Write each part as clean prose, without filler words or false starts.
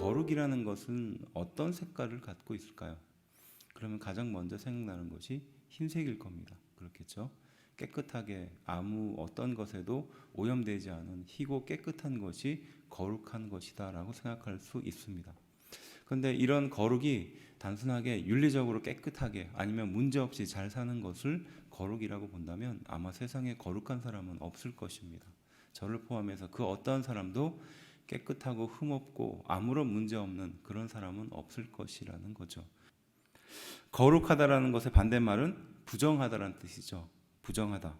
거룩이라는 것은 어떤 색깔을 갖고 있을까요? 그러면 가장 먼저 생각나는 것이 흰색일 겁니다. 그렇겠죠? 깨끗하게 아무 어떤 것에도 오염되지 않은 희고 깨끗한 것이 거룩한 것이다라고 생각할 수 있습니다. 그런데 이런 거룩이 단순하게 윤리적으로 깨끗하게 아니면 문제없이 잘 사는 것을 거룩이라고 본다면 아마 세상에 거룩한 사람은 없을 것입니다. 저를 포함해서 그 어떠한 사람도 깨끗하고 흠없고 아무런 문제 없는 그런 사람은 없을 것이라는 거죠. 거룩하다라는 것의 반대말은 부정하다라는 뜻이죠. 부정하다.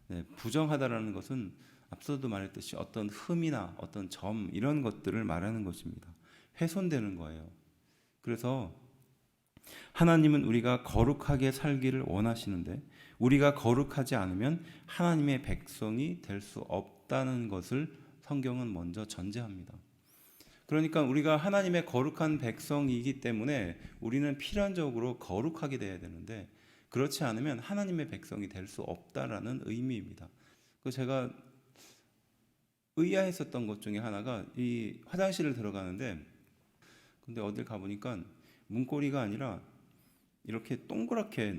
네, 부정하다라는 것은 앞서도 말했듯이 어떤 흠이나 어떤 점 이런 것들을 말하는 것입니다. 훼손되는 거예요. 그래서 하나님은 우리가 거룩하게 살기를 원하시는데 우리가 거룩하지 않으면 하나님의 백성이 될 수 없다는 것을 성경은 먼저 전제합니다. 그러니까 우리가 하나님의 거룩한 백성이기 때문에 우리는 필연적으로 거룩하게 돼야 되는데 그렇지 않으면 하나님의 백성이 될 수 없다라는 의미입니다. 제가 의아했었던 것 중에 하나가 이 화장실을 들어가는데 근데 어딜 가보니까 문고리가 아니라 이렇게 동그랗게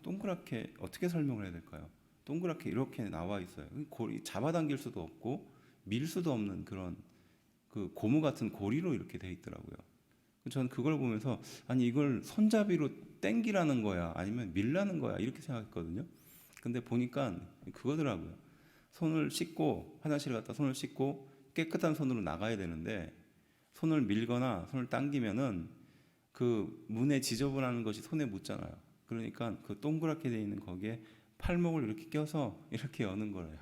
동그랗게 어떻게 설명을 해야 될까요? 동그랗게 이렇게 나와 있어요. 고리 잡아당길 수도 없고 밀 수도 없는 그런 그 고무 같은 고리로 이렇게 돼 있더라고요. 저는 그걸 보면서 아니 이걸 손잡이로 땡기라는 거야 아니면 밀라는 거야 이렇게 생각했거든요. 근데 보니까 그거더라고요. 손을 씻고 화장실 갔다 손을 씻고 깨끗한 손으로 나가야 되는데 손을 밀거나 손을 당기면은 그 문에 지저분한 것이 손에 묻잖아요. 그러니까 그 동그랗게 돼 있는 거기에 팔목을 이렇게 껴서 이렇게 여는 거예요.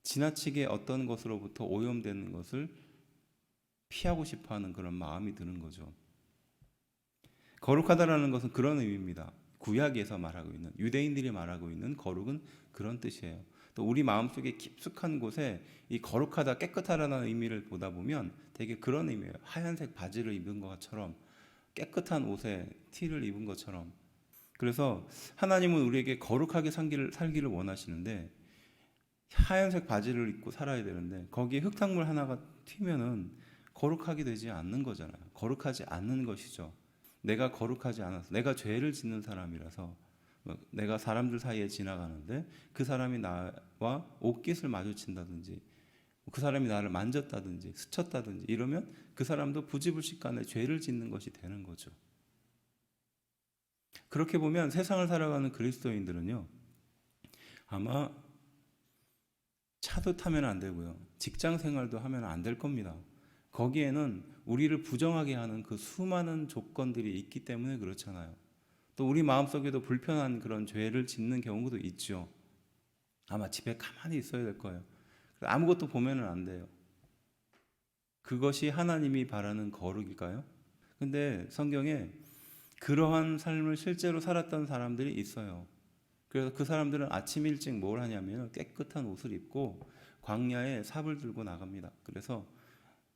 지나치게 어떤 것으로부터 오염되는 것을 피하고 싶어하는 그런 마음이 드는 거죠. 거룩하다라는 것은 그런 의미입니다. 구약에서 말하고 있는 유대인들이 말하고 있는 거룩은 그런 뜻이에요. 또 우리 마음속에 깊숙한 곳에 이 거룩하다 깨끗하다는 의미를 보다 보면 되게 그런 의미예요. 하얀색 바지를 입은 것처럼 깨끗한 옷에 티를 입은 것처럼. 그래서 하나님은 우리에게 거룩하게 살기를 원하시는데 하얀색 바지를 입고 살아야 되는데 거기에 흙탕물 하나가 튀면은 거룩하게 되지 않는 거잖아요. 거룩하지 않는 것이죠. 내가 거룩하지 않아서 내가 죄를 짓는 사람이라서 내가 사람들 사이에 지나가는데 그 사람이 나와 옷깃을 마주친다든지 그 사람이 나를 만졌다든지 스쳤다든지 이러면 그 사람도 부지불식간에 죄를 짓는 것이 되는 거죠. 그렇게 보면 세상을 살아가는 그리스도인들은요 아마 차도 타면 안 되고요 직장 생활도 하면 안 될 겁니다. 거기에는 우리를 부정하게 하는 그 수많은 조건들이 있기 때문에 그렇잖아요. 또 우리 마음속에도 불편한 그런 죄를 짓는 경우도 있죠. 아마 집에 가만히 있어야 될 거예요. 아무것도 보면은 안 돼요. 그것이 하나님이 바라는 거룩일까요? 근데 성경에 그러한 삶을 실제로 살았던 사람들이 있어요. 그래서 그 사람들은 아침 일찍 뭘 하냐면 깨끗한 옷을 입고 광야에 삽을 들고 나갑니다. 그래서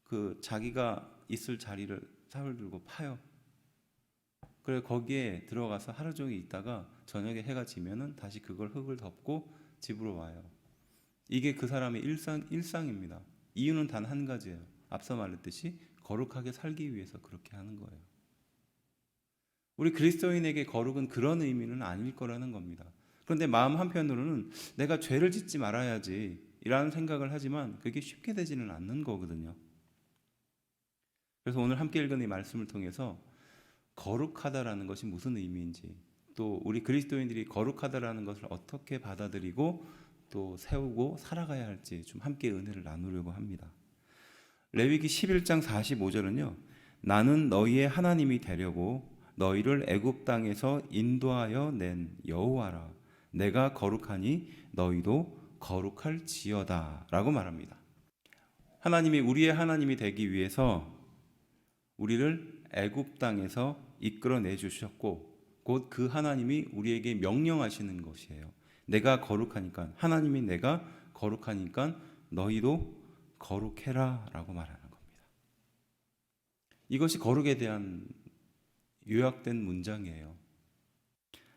그 자기가 있을 자리를 삽을 들고 파요. 그래 거기에 들어가서 하루 종일 있다가 저녁에 해가 지면은 다시 그걸 흙을 덮고 집으로 와요. 이게 그 사람의 일상입니다. 이유는 단 한 가지예요. 앞서 말했듯이 거룩하게 살기 위해서 그렇게 하는 거예요. 우리 그리스도인에게 거룩은 그런 의미는 아닐 거라는 겁니다. 그런데 마음 한편으로는 내가 죄를 짓지 말아야지 이라는 생각을 하지만 그게 쉽게 되지는 않는 거거든요. 그래서 오늘 함께 읽은 이 말씀을 통해서 거룩하다라는 것이 무슨 의미인지 또 우리 그리스도인들이 거룩하다라는 것을 어떻게 받아들이고 또 세우고 살아가야 할지 좀 함께 은혜를 나누려고 합니다. 레위기 11장 45절은요. 나는 너희의 하나님이 되려고 너희를 애굽 땅에서 인도하여 낸 여호와라. 내가 거룩하니 너희도 거룩할지어다 라고 말합니다. 하나님이 우리의 하나님이 되기 위해서 우리를 애굽 땅에서 이끌어내 주셨고 곧 그 하나님이 우리에게 명령하시는 것이에요. 내가 거룩하니까 하나님이 내가 거룩하니까 너희도 거룩해라 라고 말하는 겁니다. 이것이 거룩에 대한 요약된 문장이에요.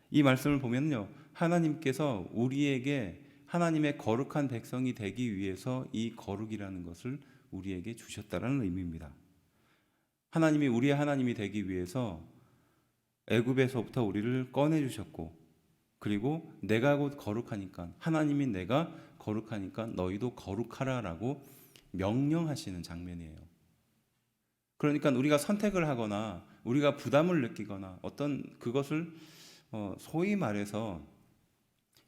이 말씀을 보면요 하나님께서 우리에게 하나님의 거룩한 백성이 되기 위해서 이 거룩이라는 것을 우리에게 주셨다라는 의미입니다. 하나님이 우리의 하나님이 되기 위해서 애굽에서부터 우리를 꺼내 주셨고, 그리고 내가 곧 거룩하니까, 하나님이 내가 거룩하니까 너희도 거룩하라라고 명령하시는 장면이에요. 그러니까 우리가 선택을 하거나 우리가 부담을 느끼거나 어떤 그것을 소위 말해서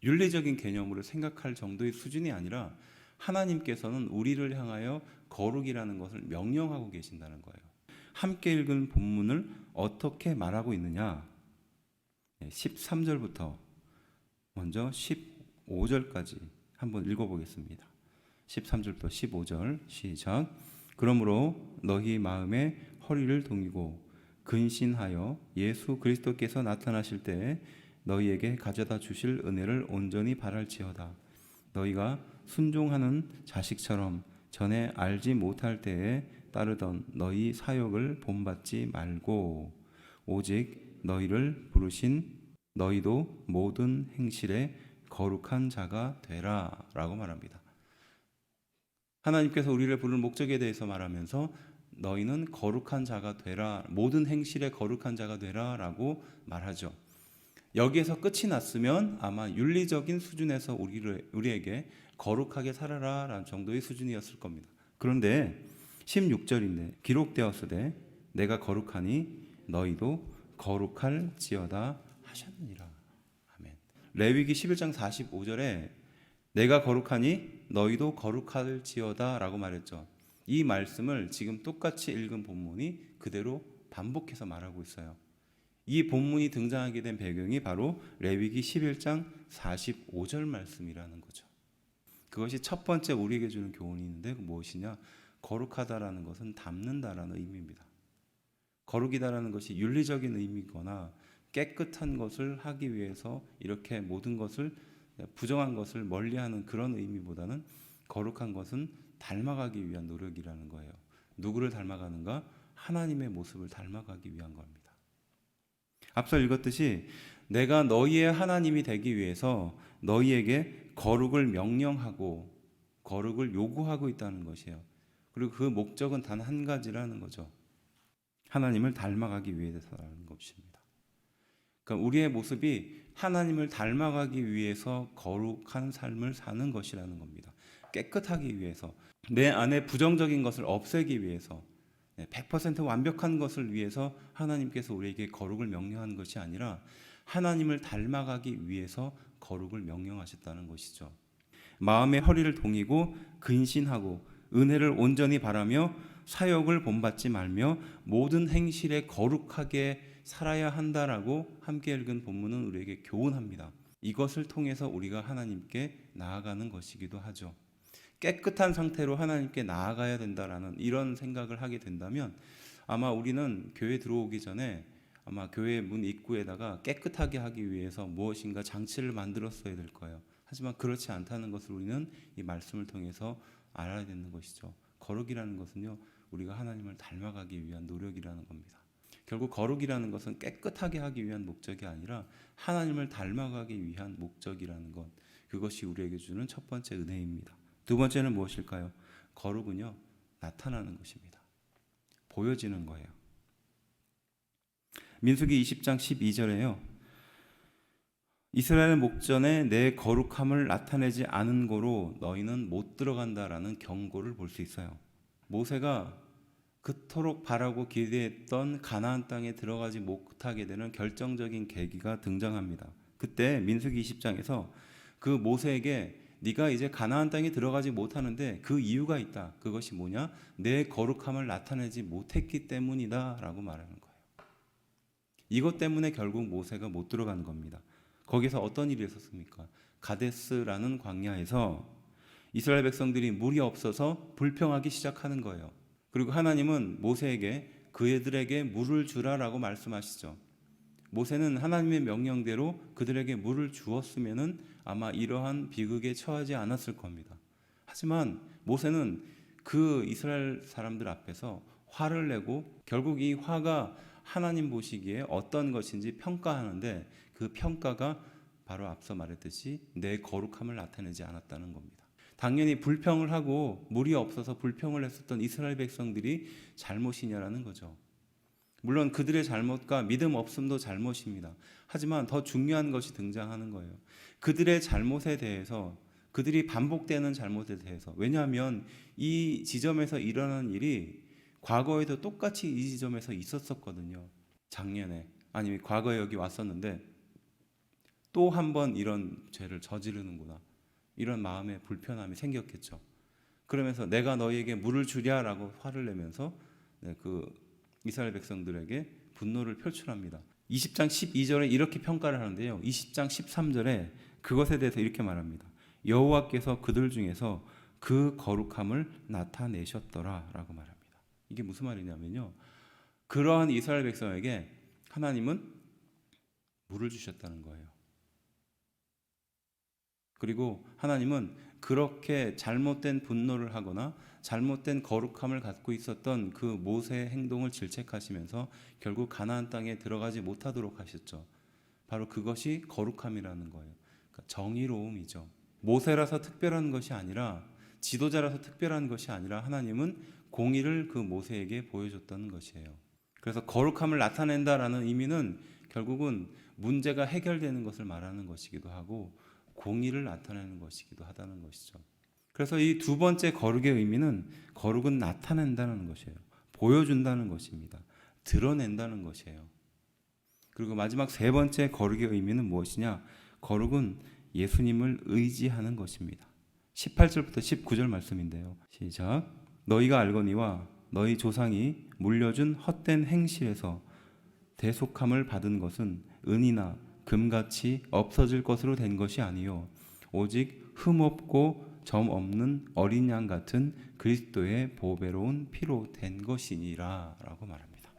윤리적인 개념으로 생각할 정도의 수준이 아니라 하나님께서는 우리를 향하여 거룩이라는 것을 명령하고 계신다는 거예요. 함께 읽은 본문을 어떻게 말하고 있느냐? 13절부터 먼저 15절까지 한번 읽어보겠습니다. 13절부터 15절 시작. 그러므로 너희 마음에 허리를 동이고 근신하여 예수 그리스도께서 나타나실 때에 너희에게 가져다 주실 은혜를 온전히 바랄지어다. 너희가 순종하는 자식처럼 전에 알지 못할 때에 따르던 너희 사역을 본받지 말고 오직 너희를 부르신 너희도 모든 행실에 거룩한 자가 되라 라고 말합니다. 하나님께서 우리를 부르는 목적에 대해서 말하면서 너희는 거룩한 자가 되라, 모든 행실에 거룩한 자가 되라 라고 말하죠. 여기에서 끝이 났으면 아마 윤리적인 수준에서 우리에게 거룩하게 살아라 라는 정도의 수준이었을 겁니다. 그런데 16절인데 기록되었으되 내가 거룩하니 너희도 거룩할지어다 하셨느니라. 아멘. 레위기 11장 45절에 내가 거룩하니 너희도 거룩할지어다 라고 말했죠. 이 말씀을 지금 똑같이 읽은 본문이 그대로 반복해서 말하고 있어요. 이 본문이 등장하게 된 배경이 바로 레위기 11장 45절 말씀이라는 거죠. 그것이 첫 번째 우리에게 주는 교훈이 있는데 무엇이냐? 거룩하다라는 것은 담는다라는 의미입니다. 거룩이다라는 것이 윤리적인 의미거나 깨끗한 것을 하기 위해서 이렇게 모든 것을 부정한 것을 멀리하는 그런 의미보다는 거룩한 것은 닮아가기 위한 노력이라는 거예요. 누구를 닮아가는가? 하나님의 모습을 닮아가기 위한 겁니다. 앞서 읽었듯이 내가 너희의 하나님이 되기 위해서 너희에게 거룩을 명령하고 거룩을 요구하고 있다는 것이에요. 그리고 그 목적은 단 한 가지라는 거죠. 하나님을 닮아가기 위해서라는 것입니다. 그러니까 우리의 모습이 하나님을 닮아가기 위해서 거룩한 삶을 사는 것이라는 겁니다. 깨끗하기 위해서, 내 안에 부정적인 것을 없애기 위해서, 100% 완벽한 것을 위해서 하나님께서 우리에게 거룩을 명령하는 것이 아니라 하나님을 닮아가기 위해서 거룩을 명령하셨다는 것이죠. 마음의 허리를 동이고 근신하고 은혜를 온전히 바라며 사역을 본받지 말며 모든 행실에 거룩하게 살아야 한다라고 함께 읽은 본문은 우리에게 교훈합니다. 이것을 통해서 우리가 하나님께 나아가는 것이기도 하죠. 깨끗한 상태로 하나님께 나아가야 된다라는 이런 생각을 하게 된다면 아마 우리는 교회 들어오기 전에 아마 교회 문 입구에다가 깨끗하게 하기 위해서 무엇인가 장치를 만들었어야 될 거예요. 하지만 그렇지 않다는 것을 우리는 이 말씀을 통해서 알아야 되는 것이죠. 거룩이라는 것은요, 우리가 하나님을 닮아가기 위한 노력이라는 겁니다. 결국 거룩이라는 것은 깨끗하게 하기 위한 목적이 아니라 하나님을 닮아가기 위한 목적이라는 것, 그것이 우리에게 주는 첫 번째 은혜입니다. 두 번째는 무엇일까요? 거룩은요, 나타나는 것입니다. 보여지는 거예요. 민수기 20장 12절에요. 이스라엘 목전에 내 거룩함을 나타내지 않은 고로 너희는 못 들어간다라는 경고를 볼 수 있어요. 모세가 그토록 바라고 기대했던 가나안 땅에 들어가지 못하게 되는 결정적인 계기가 등장합니다. 그때 민수기 20장에서 그 모세에게 네가 이제 가나안 땅에 들어가지 못하는데 그 이유가 있다. 그것이 뭐냐? 내 거룩함을 나타내지 못했기 때문이다 라고 말하는 거예요. 이것 때문에 결국 모세가 못 들어가는 겁니다. 거기서 어떤 일이 있었습니까? 가데스라는 광야에서 이스라엘 백성들이 물이 없어서 불평하기 시작하는 거예요. 그리고 하나님은 모세에게 그들에게 물을 주라라고 말씀하시죠. 모세는 하나님의 명령대로 그들에게 물을 주었으면은 아마 이러한 비극에 처하지 않았을 겁니다. 하지만 모세는 그 이스라엘 사람들 앞에서 화를 내고 결국 이 화가 하나님 보시기에 어떤 것인지 평가하는데 그 평가가 바로 앞서 말했듯이 내 거룩함을 나타내지 않았다는 겁니다. 당연히 불평을 하고 물이 없어서 불평을 했었던 이스라엘 백성들이 잘못이냐라는 거죠. 물론 그들의 잘못과 믿음 없음도 잘못입니다. 하지만 더 중요한 것이 등장하는 거예요. 그들의 잘못에 대해서, 그들이 반복되는 잘못에 대해서. 왜냐하면 이 지점에서 일어난 일이 과거에도 똑같이 이 지점에서 있었었거든요. 작년에, 아니면 과거에 여기 왔었는데 또 한 번 이런 죄를 저지르는구나, 이런 마음의 불편함이 생겼겠죠. 그러면서 내가 너희에게 물을 주랴라고 화를 내면서 그 이스라엘 백성들에게 분노를 표출합니다. 20장 12절에 이렇게 평가를 하는데요. 20장 13절에 그것에 대해서 이렇게 말합니다. 여호와께서 그들 중에서 그 거룩함을 나타내셨더라라고 말합니다. 이게 무슨 말이냐면요. 그러한 이스라엘 백성에게 하나님은 물을 주셨다는 거예요. 그리고 하나님은 그렇게 잘못된 분노를 하거나 잘못된 거룩함을 갖고 있었던 그 모세의 행동을 질책하시면서 결국 가나안 땅에 들어가지 못하도록 하셨죠. 바로 그것이 거룩함이라는 거예요. 그러니까 정의로움이죠. 모세라서 특별한 것이 아니라, 지도자라서 특별한 것이 아니라 하나님은 공의를 그 모세에게 보여줬다는 것이에요. 그래서 거룩함을 나타낸다라는 의미는 결국은 문제가 해결되는 것을 말하는 것이기도 하고 공의를 나타내는 것이기도 하다는 것이죠. 그래서 이 두 번째 거룩의 의미는, 거룩은 나타낸다는 것이에요. 보여준다는 것입니다. 드러낸다는 것이에요. 그리고 마지막 세 번째 거룩의 의미는 무엇이냐? 거룩은 예수님을 의지하는 것입니다. 18절부터 19절 말씀인데요. 시작. 너희가 알거니와 너희 조상이 물려준 헛된 행실에서 대속함을 받은 것은 은이나 금같이 없어질 것으로 된 것이 아니요 오직 흠없고 점 없는 어린 양 같은 그리스도의 보배로운 피로 된 것이니라 라고 말합니다.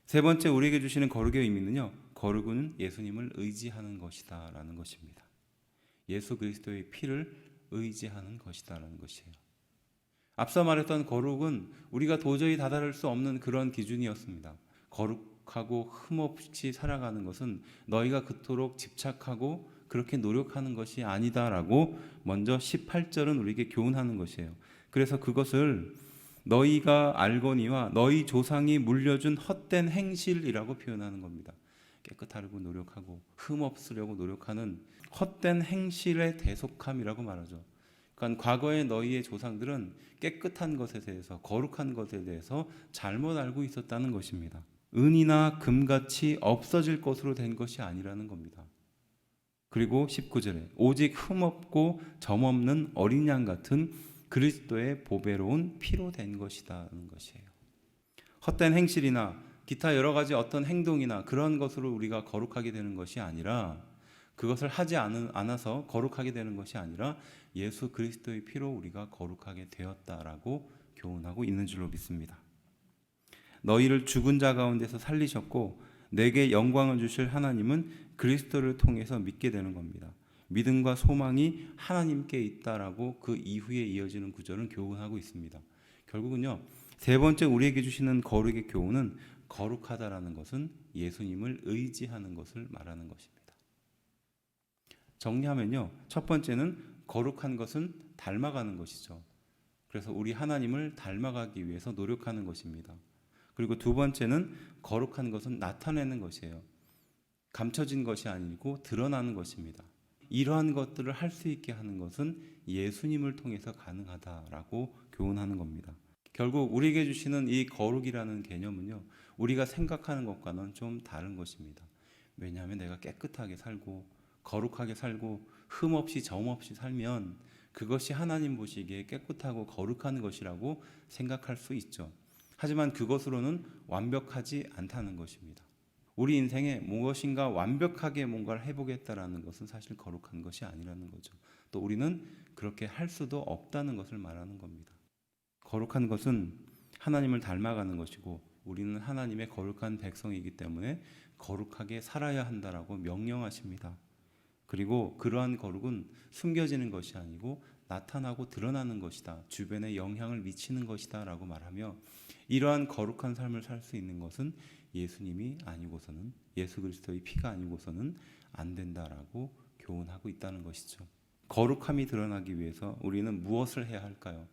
세 번째 우리에게 주시는 거룩의 의미는요, 거룩은 예수님을 의지하는 것이다 라는 것입니다. 예수 그리스도의 피를 의지하는 것이다 라는 것이에요. 앞서 말했던 거룩은 우리가 도저히 다다를 수 없는 그런 기준이었습니다. 거룩하고 흠없이 살아가는 것은 너희가 그토록 집착하고 그렇게 노력하는 것이 아니다라고 먼저 18절은 우리에게 교훈하는 것이에요. 그래서 그것을 너희가 알거니와 너희 조상이 물려준 헛된 행실이라고 표현하는 겁니다. 깨끗하려고 노력하고 흠없으려고 노력하는 헛된 행실의 대속함이라고 말하죠. 그러니까 과거에 너희의 조상들은 깨끗한 것에 대해서, 거룩한 것에 대해서 잘못 알고 있었다는 것입니다. 은이나 금같이 없어질 것으로 된 것이 아니라는 겁니다. 그리고 19절에 오직 흠없고 점없는 어린 양 같은 그리스도의 보배로운 피로 된 것이다는 것이에요. 헛된 행실이나 기타 여러 가지 어떤 행동이나 그런 것으로 우리가 거룩하게 되는 것이 아니라, 그것을 하지 않아서 거룩하게 되는 것이 아니라 예수 그리스도의 피로 우리가 거룩하게 되었다라고 교훈하고 있는 줄로 믿습니다. 너희를 죽은 자 가운데서 살리셨고 내게 영광을 주실 하나님은 그리스도를 통해서 믿게 되는 겁니다. 믿음과 소망이 하나님께 있다라고 그 이후에 이어지는 구절은 교훈하고 있습니다. 결국은요, 세 번째 우리에게 주시는 거룩의 교훈은, 거룩하다라는 것은 예수님을 의지하는 것을 말하는 것입니다. 정리하면요, 첫 번째는 거룩한 것은 닮아가는 것이죠. 그래서 우리 하나님을 닮아가기 위해서 노력하는 것입니다. 그리고 두 번째는 거룩한 것은 나타내는 것이에요. 감춰진 것이 아니고 드러나는 것입니다. 이러한 것들을 할 수 있게 하는 것은 예수님을 통해서 가능하다라고 교훈하는 겁니다. 결국 우리에게 주시는 이 거룩이라는 개념은요, 우리가 생각하는 것과는 좀 다른 것입니다. 왜냐하면 내가 깨끗하게 살고 거룩하게 살고 흠없이 점없이 살면 그것이 하나님 보시기에 깨끗하고 거룩한 것이라고 생각할 수 있죠. 하지만 그것으로는 완벽하지 않다는 것입니다. 우리 인생에 무엇인가 완벽하게 뭔가를 해보겠다라는 것은 사실 거룩한 것이 아니라는 거죠. 또 우리는 그렇게 할 수도 없다는 것을 말하는 겁니다. 거룩한 것은 하나님을 닮아가는 것이고 우리는 하나님의 거룩한 백성이기 때문에 거룩하게 살아야 한다라고 명령하십니다. 그리고 그러한 거룩은 숨겨지는 것이 아니고 나타나고 드러나는 것이다. 주변에 영향을 미치는 것이다 라고 말하며, 이러한 거룩한 삶을 살 수 있는 것은 예수님이 아니고서는, 예수 그리스도의 피가 아니고서는 안 된다라고 교훈하고 있다는 것이죠. 거룩함이 드러나기 위해서 우리는 무엇을 해야 할까요?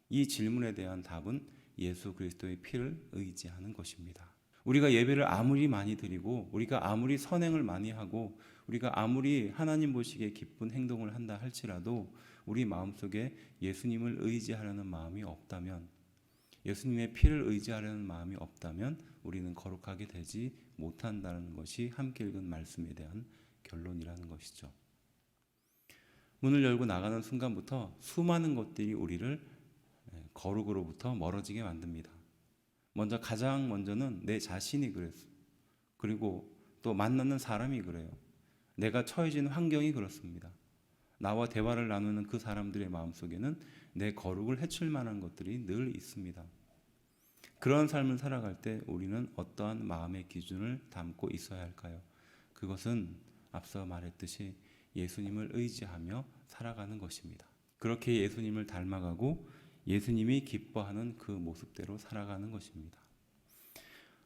이 질문에 대한 답은 예수 그리스도의 피를 의지하는 것입니다. 우리가 예배를 아무리 많이 드리고 우리가 아무리 선행을 많이 하고 우리가 아무리 하나님 보시기에 기쁜 행동을 한다 할지라도 우리 마음속에 예수님을 의지하려는 마음이 없다면, 예수님의 피를 의지하려는 마음이 없다면 우리는 거룩하게 되지 못한다는 것이 함께 읽은 말씀에 대한 결론이라는 것이죠. 문을 열고 나가는 순간부터 수많은 것들이 우리를 거룩으로부터 멀어지게 만듭니다. 가장 먼저는 내 자신이 그랬어요. 그리고 또 만나는 사람이 그래요. 내가 처해진 환경이 그렇습니다. 나와 대화를 나누는 그 사람들의 마음속에는 내 거룩을 해칠 만한 것들이 늘 있습니다. 그런 삶을 살아갈 때 우리는 어떠한 마음의 기준을 담고 있어야 할까요? 그것은 앞서 말했듯이 예수님을 의지하며 살아가는 것입니다. 그렇게 예수님을 닮아가고 예수님이 기뻐하는 그 모습대로 살아가는 것입니다.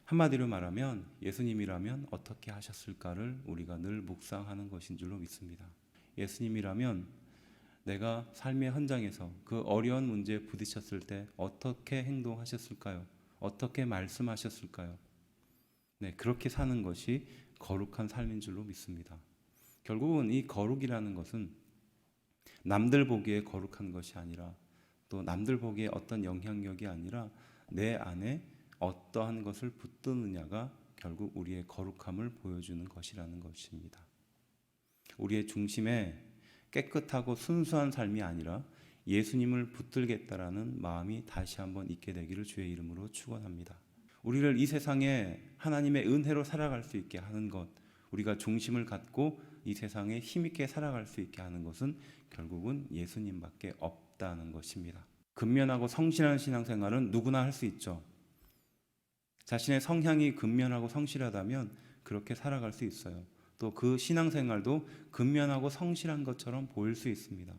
한마디로 말하면 예수님이라면 어떻게 하셨을까를 우리가 늘 묵상하는 것인 줄로 믿습니다. 예수님이라면 내가 삶의 현장에서 그 어려운 문제에 부딪혔을 때 어떻게 행동하셨을까요? 어떻게 말씀하셨을까요? 네, 그렇게 사는 것이 거룩한 삶인 줄로 믿습니다. 결국은 이 거룩이라는 것은 남들 보기에 거룩한 것이 아니라 또 남들 보기에 어떤 영향력이 아니라 내 안에 어떠한 것을 붙드느냐가 결국 우리의 거룩함을 보여주는 것이라는 것입니다. 우리의 중심에 깨끗하고 순수한 삶이 아니라 예수님을 붙들겠다라는 마음이 다시 한번 있게 되기를 주의 이름으로 축원합니다. 우리를 이 세상에 하나님의 은혜로 살아갈 수 있게 하는 것, 우리가 중심을 갖고 이 세상에 힘있게 살아갈 수 있게 하는 것은 결국은 예수님밖에 없다는 것입니다. 근면하고 성실한 신앙생활은 누구나 할 수 있죠. 자신의 성향이 근면하고 성실하다면 그렇게 살아갈 수 있어요. 또 그 신앙생활도 근면하고 성실한 것처럼 보일 수 있습니다.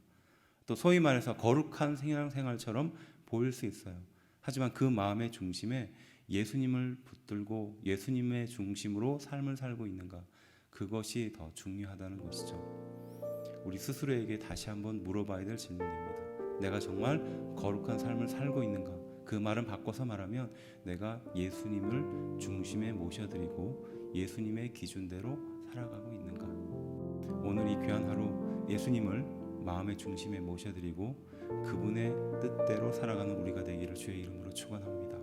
또 소위 말해서 거룩한 신앙생활처럼 보일 수 있어요. 하지만 그 마음의 중심에 예수님을 붙들고 예수님의 중심으로 삶을 살고 있는가, 그것이 더 중요하다는 것이죠. 우리 스스로에게 다시 한번 물어봐야 될 질문입니다. 내가 정말 거룩한 삶을 살고 있는가? 그 말은 바꿔서 말하면 내가 예수님을 중심에 모셔드리고 예수님의 기준대로 살아가고 있는가? 오늘 이 귀한 하루 예수님을 마음의 중심에 모셔드리고 그분의 뜻대로 살아가는 우리가 되기를 주의 이름으로 축원합니다.